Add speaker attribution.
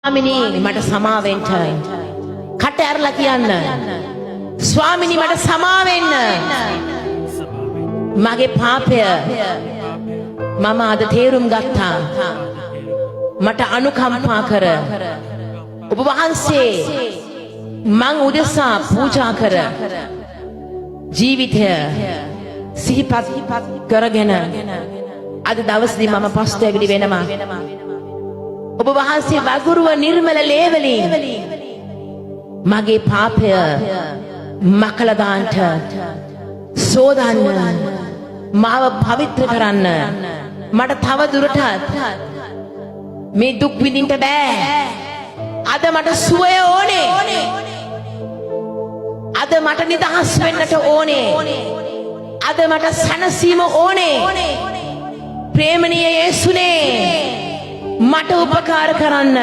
Speaker 1: ස්වාමිනී මට සමා වෙන්න. කට ඇරලා කියන්න. ස්වාමිනී මට සමා වෙන්න. මගේ පාපය මම අද තේරුම් ගත්තා. මට අනුකම්පා කර. ඔබ වහන්සේ මං උදෙසා පූජා කර ජීවිතය සිහිපත් කරගෙන අද දවසේදී මම පස්තැවිලි වෙනවා. ඔබ වහන්සේ වගුරුව නිර්මල ලේවලින් මගේ පාපය මකලා දාන්න සෝදන්න මාව පවිත්‍ර කරන්න. මට තව දුරටත් මේ දුක් විඳින්න බෑ. අද මට සුවය ඕනේ. අද මට නිදහස් වෙන්නට ඕනේ. අද මට සැනසීම ඕනේ. ප්‍රේමණීය යේසුනේ මට උපකාර කරන්න.